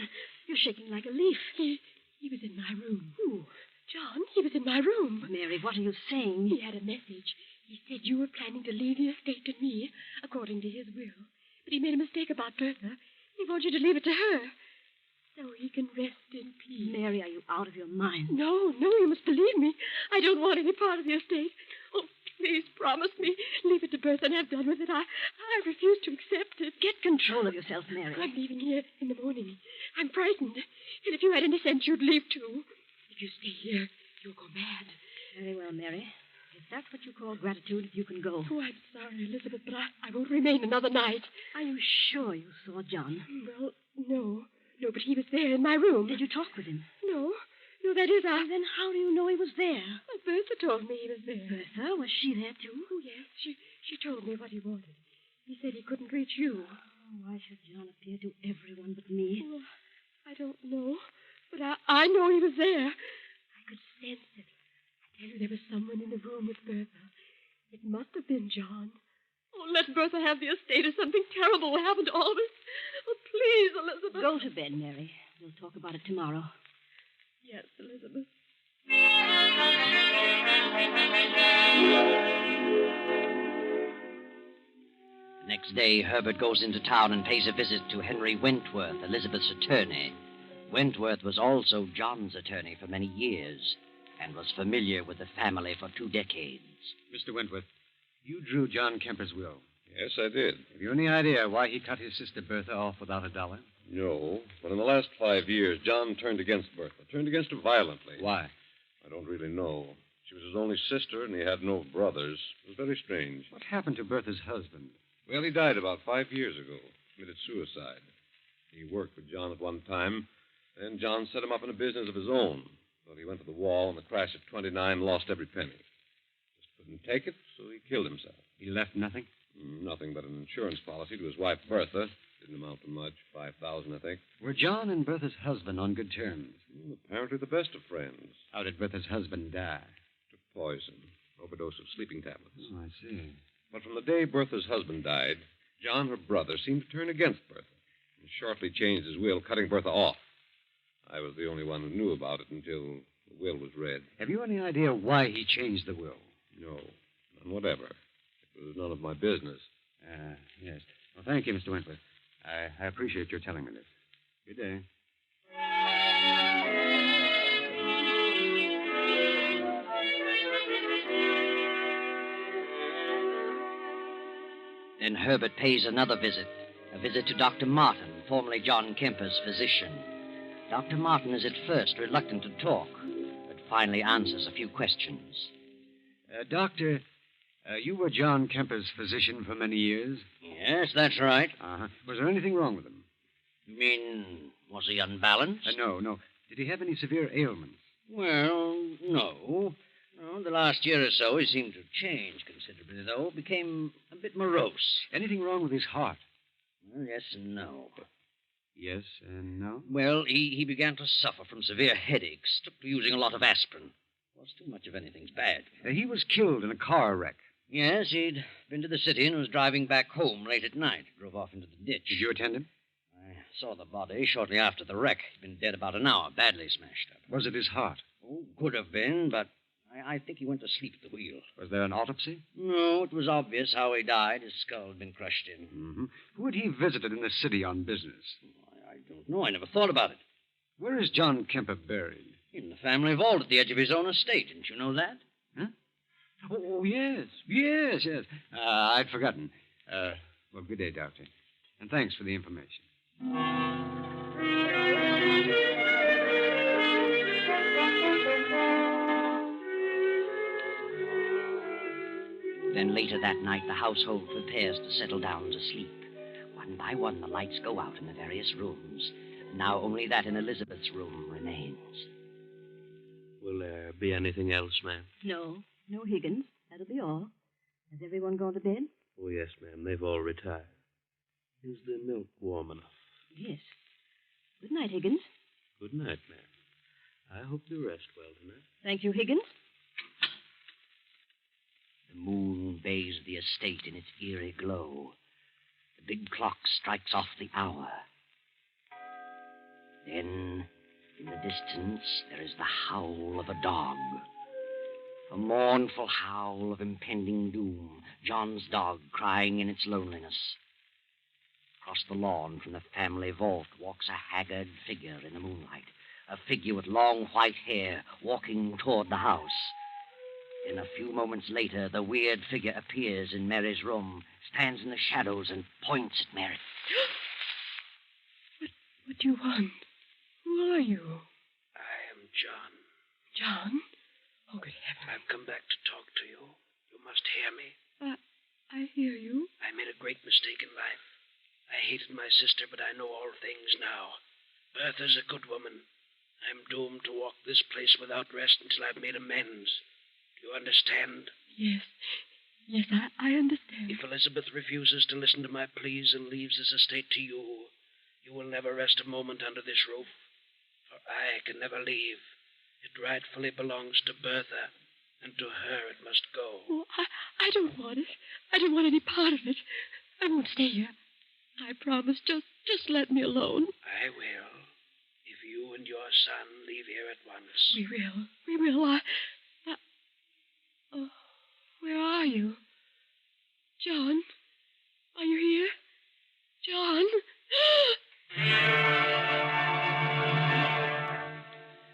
You're shaking like a leaf.
He was in my room.
Who?
John, he was in my room.
Mary, what are you saying?
He had a message. He said you were planning to leave the estate to me, according to his will. But he made a mistake about Bertha. He wants you to leave it to her, so he can rest in peace.
Mary, are you out of your mind?
No, you must believe me. I don't want any part of the estate. Oh, please promise me. Leave it to Bertha and have done with it. I refuse to accept it.
Get control of yourself, Mary.
I'm leaving here in the morning. I'm frightened. And if you had any sense, you'd leave too. If you stay here, you'll go mad.
Very well, Mary. If that's what you call gratitude, you can go.
Oh, I'm sorry, Elizabeth, but I won't remain another night.
Are you sure you saw John?
Well, no. No, but he was there in my room.
Did you talk with him?
No, that is,
Then how do you know he was there?
Well, Bertha told me he was there.
Bertha? Was she there, too?
Oh, yes. She told me what he wanted. He said he couldn't reach you.
Oh, why should John appear to everyone but me?
Oh,
I don't know, but I know he was there. I could sense it. I tell you, there was someone in the room with Bertha. It must have been John. Oh, let Bertha have the estate or something terrible will happen to all of us. Oh, please, Elizabeth.
Go to bed, Mary. We'll talk about it tomorrow.
Yes, Elizabeth.
Next day, Herbert goes into town and pays a visit to Henry Wentworth, Elizabeth's attorney. Wentworth was also John's attorney for many years and was familiar with the family for 2 decades.
Mr. Wentworth, you drew John Kemper's will.
Yes, I did.
Have you any idea why he cut his sister Bertha off without a dollar?
No, but in the last 5 years, John turned against Bertha. Turned against her violently.
Why?
I don't really know. She was his only sister, and he had no brothers. It was very strange.
What happened to Bertha's husband?
Well, he died about 5 years ago. Committed suicide. He worked with John at one time, and John set him up in a business of his own. Well, he went to the wall, and the crash at 29 lost every penny. Just couldn't take it, so he killed himself.
He left nothing?
Nothing but an insurance policy to his wife, Bertha. Didn't amount to much, $5,000, I think.
Were John and Bertha's husband on good terms?
Apparently the best of friends.
How did Bertha's husband die?
Took poison. Overdose of sleeping tablets.
Oh, I see.
But from the day Bertha's husband died, John, her brother, seemed to turn against Bertha and shortly changed his will, cutting Bertha off. I was the only one who knew about it until the will was read.
Have you any idea why he changed the will?
No, none whatever. It was none of my business.
Yes. Well, thank you, Mr. Wentworth. I appreciate your telling me this. Good day.
Then Herbert pays another visit, a visit to Dr. Martin, formerly John Kemper's physician. Dr. Martin is at first reluctant to talk, but finally answers a few questions.
Doctor, you were John Kemper's physician for many years?
Yes, that's right.
Uh-huh. Was there anything wrong with him?
You mean, was he unbalanced?
No. Did he have any severe ailments?
Well, no. No, the last year or so he seemed to change considerably, though. Became a bit morose.
Anything wrong with his heart?
Well, yes and no.
Yes and no?
Well, he began to suffer from severe headaches. Took to using a lot of aspirin. Was too much of anything's bad.
He was killed in a car wreck.
Yes, he'd been to the city and was driving back home late at night. Drove off into the ditch.
Did you attend him?
I saw the body shortly after the wreck. He'd been dead about an hour, badly smashed up.
Was it his heart?
Oh, could have been, but I think he went to sleep at the wheel.
Was there an autopsy?
No, it was obvious how he died. His skull had been crushed in.
Mm-hmm. Who had he visited in the city on business?
I don't know. I never thought about it.
Where is John Kemper buried?
In the family vault at the edge of his own estate. Didn't you know that?
Huh? Oh, yes. Yes. I'd forgotten. Well, good day, Doctor. And thanks for the information.
Then later that night, the household prepares to settle down to sleep. One by one, the lights go out in the various rooms. Now only that in Elizabeth's room remains.
Will there be anything else, ma'am?
No, Higgins. That'll be all. Has everyone gone to bed?
Oh, yes, ma'am. They've all retired. Is the milk warm enough?
Yes. Good night, Higgins.
Good night, ma'am. I hope you rest well tonight.
Thank you, Higgins.
The moon bathes the estate in its eerie glow. The big clock strikes off the hour. Then, in the distance, there is the howl of a dog. A mournful howl of impending doom. John's dog crying in its loneliness. Across the lawn from the family vault walks a haggard figure in the moonlight. A figure with long white hair walking toward the house. Then a few moments later, the weird figure appears in Mary's room, stands in the shadows, and points at Mary.
What do you want? Who are you?
I am John.
John? Oh, good heavens.
I've come back to talk to you. You must hear me.
I hear you.
I made a great mistake in life. I hated my sister, but I know all things now. Bertha's a good woman. I'm doomed to walk this place without rest until I've made amends. Do you understand?
Yes, I understand.
If Elizabeth refuses to listen to my pleas and leaves this estate to you, You will never rest a moment under this roof, for I can never leave. It rightfully belongs to Bertha, and to her it must go.
Oh, I don't want it. I don't want any part of it. I won't stay here. I promise. Just let me alone.
I will, if you and your son leave here at once.
We will. We will. Oh, where are you? John? Are you here? John?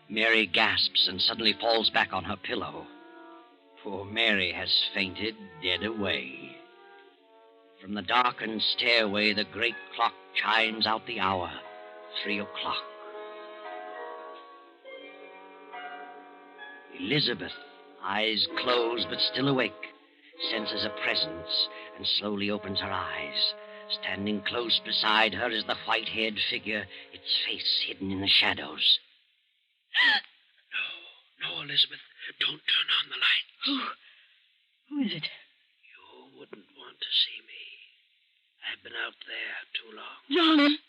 Mary gasps and suddenly falls back on her pillow. Poor Mary has fainted dead away. From the darkened stairway, the great clock chimes out the hour, 3 o'clock. Elizabeth, eyes closed but still awake, senses a presence and slowly opens her eyes. Standing close beside her is the white-haired figure, its face hidden in the shadows.
No, Elizabeth. Don't turn on the lights.
Who is it?
You wouldn't want to see me. I've been out there too long.
John!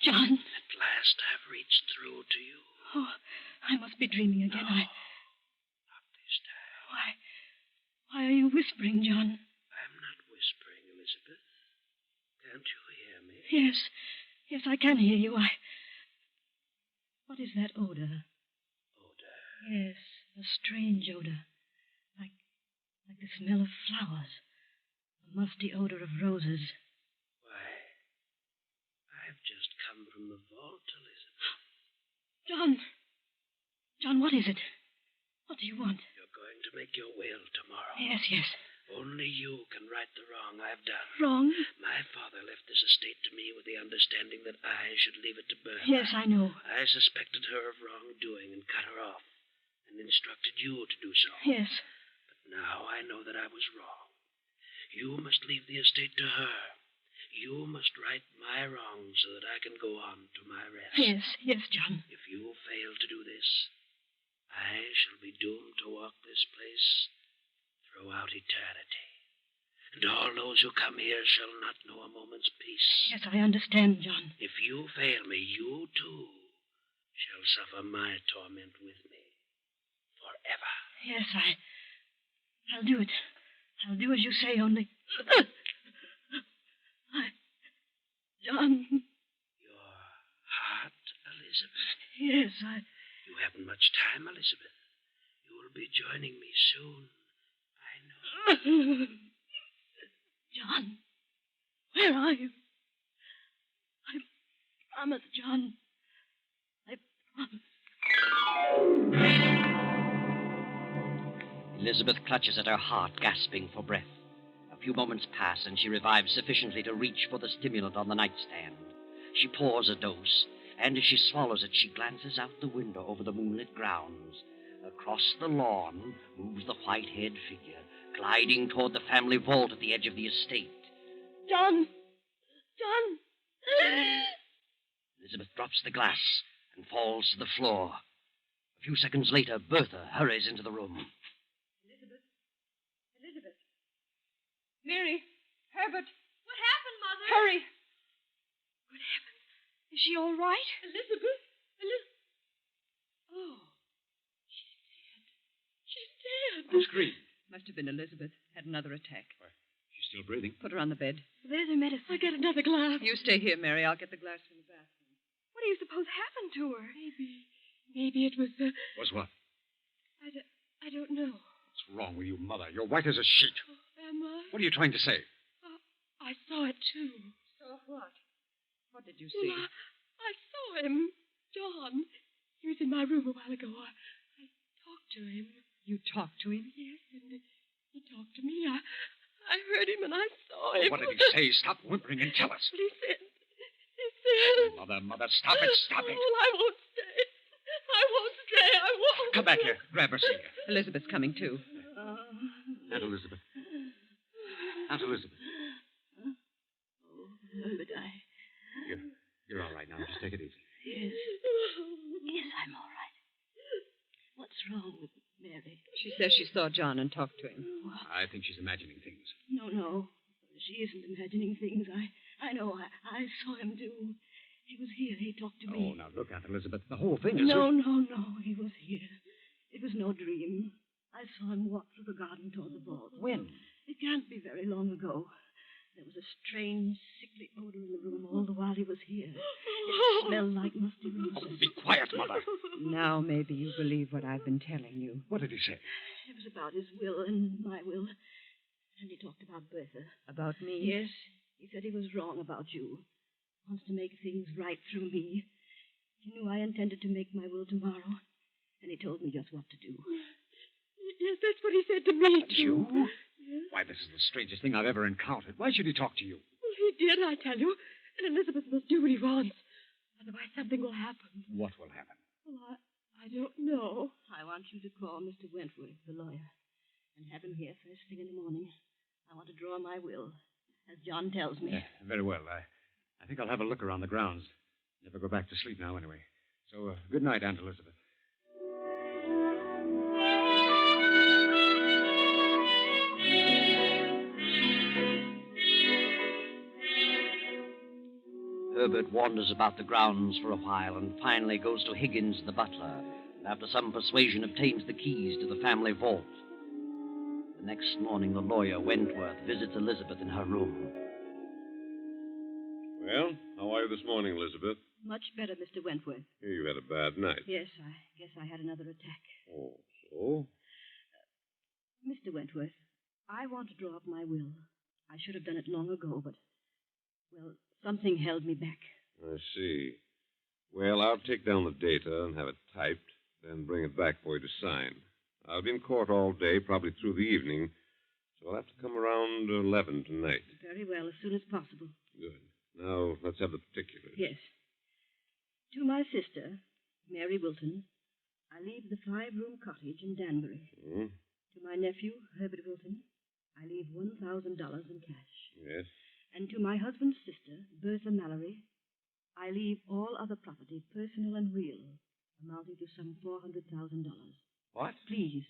John!
At last I've reached through to you.
Oh, I must be dreaming again.
No, not this time.
Why are you whispering, John?
I'm not whispering, Elizabeth. Can't you hear me?
Yes, I can hear you. What is that odor?
Odor?
Yes, a strange odor. Like the smell of flowers. A musty odor of roses.
Why, I've just come from the vault, Elizabeth.
John, what is it? What do you want?
You're going to make your will tomorrow.
Yes.
Only you can right the wrong I've done.
Wrong?
My father left this estate to me with the understanding that I should leave it to Bertha.
Yes, I know.
I suspected her of wrongdoing and cut her off, and instructed you to do so.
Yes.
But now I know that I was wrong. You must leave the estate to her. You must right my wrongs so that I can go on to my rest.
Yes, John.
If you fail to do this, I shall be doomed to walk this place throughout eternity. And all those who come here shall not know a moment's peace.
Yes, I understand, John.
If you fail me, you too shall suffer my torment with me forever.
Yes, I'll do it. I'll do as you say, only... John...
Your heart, Elizabeth?
Yes,
You haven't much time, Elizabeth. You will be joining me soon. I know.
John, where are you? I promise, John. I promise.
Elizabeth clutches at her heart, gasping for breath. A few moments pass, and she revives sufficiently to reach for the stimulant on the nightstand. She pours a dose, and as she swallows it, she glances out the window over the moonlit grounds. Across the lawn moves the white-haired figure, gliding toward the family vault at the edge of the estate.
John!
Elizabeth drops the glass and falls to the floor. A few seconds later, Bertha hurries into the room.
Elizabeth. Mary. Herbert.
What happened, Mother?
Hurry.
Good heavens. Is she all right?
Elizabeth.
Oh. She's dead.
Who screamed?
Must have been Elizabeth. Had another attack.
Why, she's still breathing.
Put her on the bed.
There's her medicine. I'll get another glass.
You stay here, Mary. I'll get the glass from the bathroom.
What do you suppose happened to her? Maybe it was the...
Was what?
I don't know.
What's wrong with you, Mother? You're white as a sheet.
Oh, am I?
What are you trying to say?
I saw it, too.
Saw what? What did you see?
Well, I saw him. John. He was in my room a while ago. I talked to him.
You talked to him?
Yes, and he talked to me. I heard him and I saw him.
What did he say? Stop whimpering and tell us.
He said...
Mother, stop it. Stop it.
Oh, I won't stay. I won't.
Come back here. Grab her, Celia.
Elizabeth's coming, too.
Aunt Elizabeth. Aunt Elizabeth.
Oh, Herbert,
You're all right now. Just take it easy.
Yes, I'm all right. What's wrong with Mary?
She says she saw John and talked to him.
I think she's imagining things.
No. She isn't imagining things. I know. I saw him do. He was here. He talked to me.
Oh, now look, Aunt Elizabeth. The whole thing is...
No. He was here. It was no dream. I saw him walk through the garden toward the vault.
When?
It can't be very long ago. There was a strange, sickly odor in the room all the while he was here. It smelled like musty roses.
Oh, be quiet, Mother.
Now maybe you believe what I've been telling you.
What did he say?
It was about his will and my will. And he talked about Bertha.
About me?
Yes. He said he was wrong about you. Wants to make things right through me. He knew I intended to make my will tomorrow. And he told me just what to do. Yes, that's what he said to me, too.
You?
Yes.
Why, this is the strangest thing I've ever encountered. Why should he talk to you?
Well, he did, I tell you. And Elizabeth must do what he wants. Otherwise, something will happen.
What will happen?
Well, I don't know. I want you to call Mr. Wentworth, the lawyer, and have him here first thing in the morning. I want to draw my will, as John tells me.
Very well. I think I'll have a look around the grounds. Never go back to sleep now, anyway. So, good night, Aunt Elizabeth.
Herbert wanders about the grounds for a while and finally goes to Higgins, the butler, and after some persuasion obtains the keys to the family vault. The next morning, the lawyer, Wentworth, visits Elizabeth in her room.
Well, how are you this morning, Elizabeth?
Much better, Mr. Wentworth.
Here you had a bad night.
Yes, I guess I had another attack.
Oh, so?
Mr. Wentworth, I want to draw up my will. I should have done it long ago, but, well, something held me back.
I see. Well, I'll take down the data and have it typed, then bring it back for you to sign. I'll be in court all day, probably through the evening, so I'll have to come around 11 tonight.
Very well, as soon as possible.
Good. Now, let's have the particulars.
Yes. To my sister, Mary Wilton, I leave the 5-room cottage in Danbury.
Hmm?
To my nephew, Herbert Wilton, I leave $1,000 in cash.
Yes.
And to my husband's sister, Bertha Mallory, I leave all other property, personal and real, amounting to some $400,000.
What?
Please.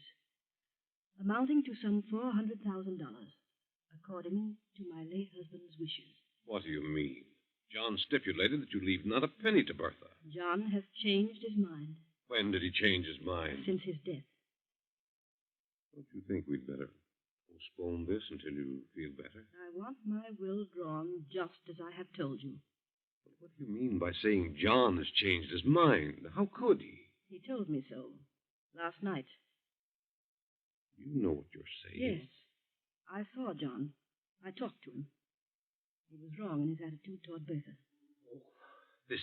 Amounting to some $400,000, according to my late husband's wishes.
What do you mean? John stipulated that you leave not a penny to Bertha.
John has changed his mind.
When did he change his mind?
Since his death.
Don't you think we'd better postpone this until you feel better?
I want my will drawn just as I have told you.
But what do you mean by saying John has changed his mind? How could he?
He told me so last night.
You know what you're saying.
Yes. I saw John. I talked to him. He was wrong in his attitude toward Bertha.
Oh, this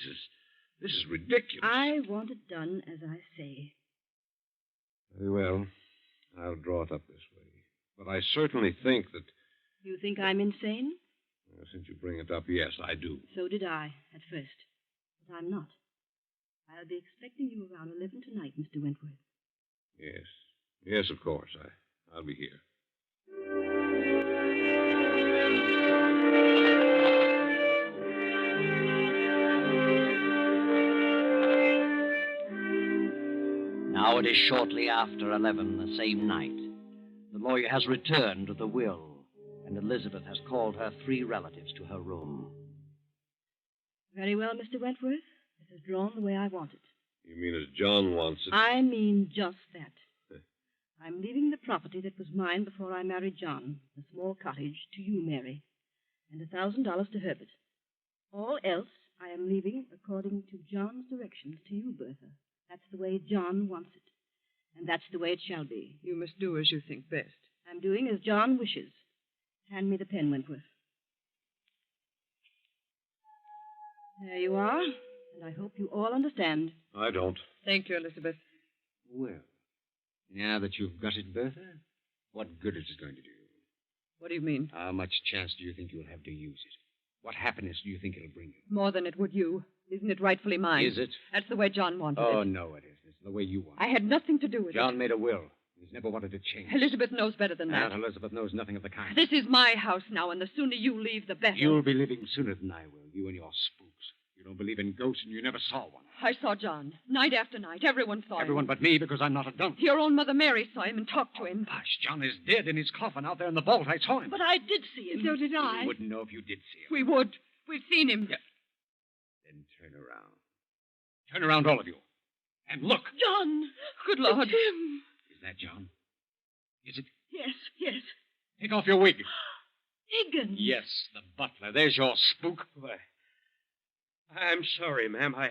is ridiculous.
I want it done as I say.
Very well. I'll draw it up this way. But I certainly think that...
You think I'm insane?
Well, since you bring it up, yes, I do.
So did I, at first. But I'm not. I'll be expecting you around 11 tonight, Mr. Wentworth.
Yes. Yes, of course. I'll be here.
Now it is shortly after 11 the same night. The lawyer has returned with the will, and Elizabeth has called her 3 relatives to her room.
Very well, Mr. Wentworth. It is drawn the way I want it.
You mean as John wants it?
I mean just that. I'm leaving the property that was mine before I married John, the small cottage, to you, Mary, and $1,000 to Herbert. All else I am leaving according to John's directions to you, Bertha. That's the way John wants it, and that's the way it shall be.
You must do as you think best.
I'm doing as John wishes. Hand me the pen, Wentworth. There you are, and I hope you all understand.
I don't.
Thank you, Elizabeth.
Well, now that you've got it, Bertha, what good is it going to do you?
What do you mean?
How much chance do you think you'll have to use it? What happiness do you think it'll bring you?
More than it would you. Isn't it rightfully mine?
Is it?
That's the way John wanted
Oh,
it.
no, it isn't. It's the way you want it.
I had nothing to do with
John
it.
made a will. He's never wanted to change.
Elizabeth knows better than that.
Aunt Elizabeth knows nothing of the kind.
This is my house now, and the sooner you leave, the better.
You'll be leaving sooner than I will, you and your spooks. You don't believe in ghosts, and you never saw one.
I saw John. Night after night. Everyone saw him.
Everyone but me, because I'm not a dump.
Your own mother Mary saw him and talked to him.
Hush, John is dead in his coffin out there in the vault. I saw him.
But I did see him.
So did I.
You wouldn't know if you did see him.
We would. We've seen him.
Yeah. Then turn around. Turn around, all of you. And look.
John!
Good Lord.
It's him.
Is that John? Is it?
Yes.
Take off your wig.
Higgins.
Yes, the butler. There's your spook.
Why, I'm sorry, ma'am. I...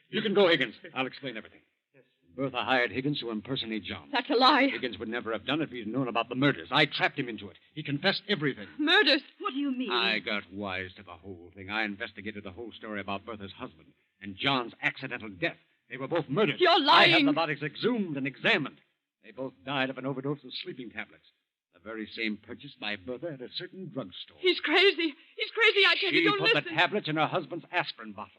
You can go, Higgins. I'll explain everything. Yes. Bertha hired Higgins to impersonate John.
That's a lie.
Higgins would never have done it if he'd known about the murders. I trapped him into it. He confessed everything.
Murders?
What do you mean?
I got wise to the whole thing. I investigated the whole story about Bertha's husband and John's accidental death. They were both murdered.
You're lying.
I had the bodies exhumed and examined. They both died of an overdose of sleeping tablets. The very same purchased by Bertha at a certain drugstore.
He's crazy. He's crazy. I tell you, don't
She put
listen.
the tablets in her husband's aspirin bottle.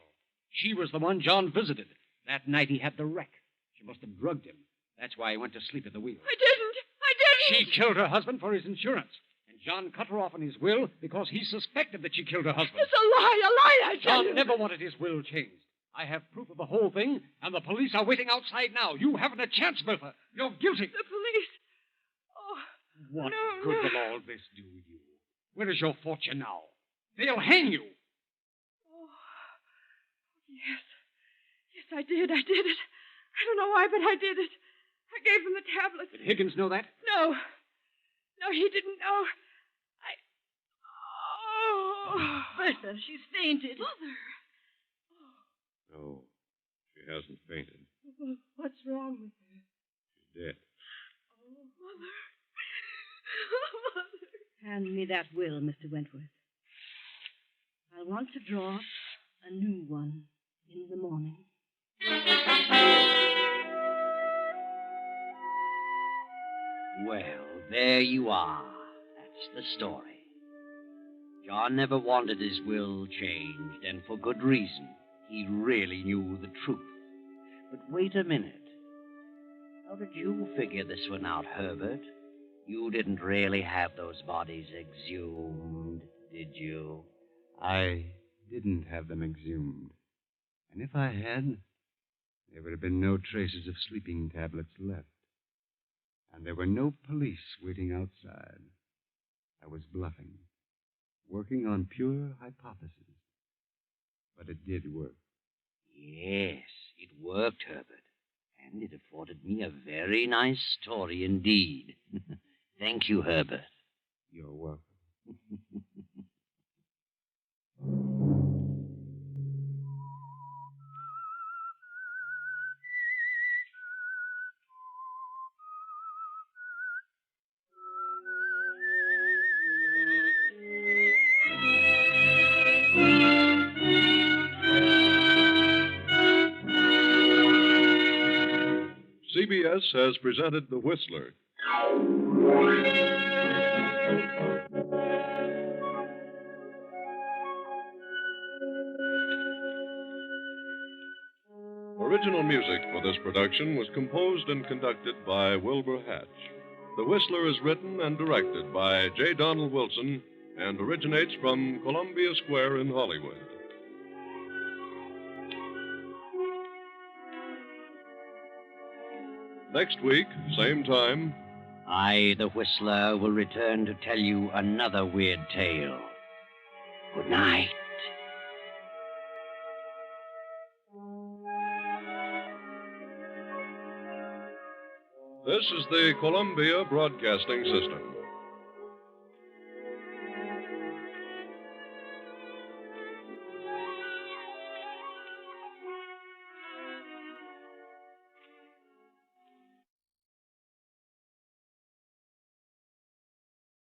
She was the one John visited. That night he had the wreck. She must have drugged him. That's why he went to sleep at the wheel.
I didn't.
She killed her husband for his insurance. And John cut her off in his will because he suspected that she killed her husband.
It's a lie, I tell you.
John never wanted his will changed. I have proof of the whole thing, and the police are waiting outside now. You haven't a chance, Bertha. You're guilty.
The police. Oh.
What
No,
good
no.
will all this do you? Where is your fortune now? They'll hang you.
Oh. Yes, I did it. I don't know why, but I did it. I gave him the tablets.
Did Higgins know that?
No, he didn't know.
Bertha, she's fainted.
Mother.
No, she hasn't fainted.
What's wrong with her?
She's dead.
Oh, Mother.
Hand me that will, Mr. Wentworth. I'll want to draw a new one in the morning.
Well, there you are. That's the story. John never wanted his will changed, and for good reason. He really knew the truth. But wait a minute. How did you figure this one out, Herbert? You didn't really have those bodies exhumed, did you?
I didn't have them exhumed. And if I had, there would have been no traces of sleeping tablets left. And there were no police waiting outside. I was bluffing, working on pure hypothesis. But it did work.
Yes, it worked, Herbert. And it afforded me a very nice story indeed. Thank you, Herbert.
You're welcome.
CBS has presented The Whistler. Original music for this production was composed and conducted by Wilbur Hatch. The Whistler is written and directed by J. Donald Wilson and originates from Columbia Square in Hollywood. Next week, same time,
I, the Whistler, will return to tell you another weird tale. Good night.
this is the Columbia Broadcasting System.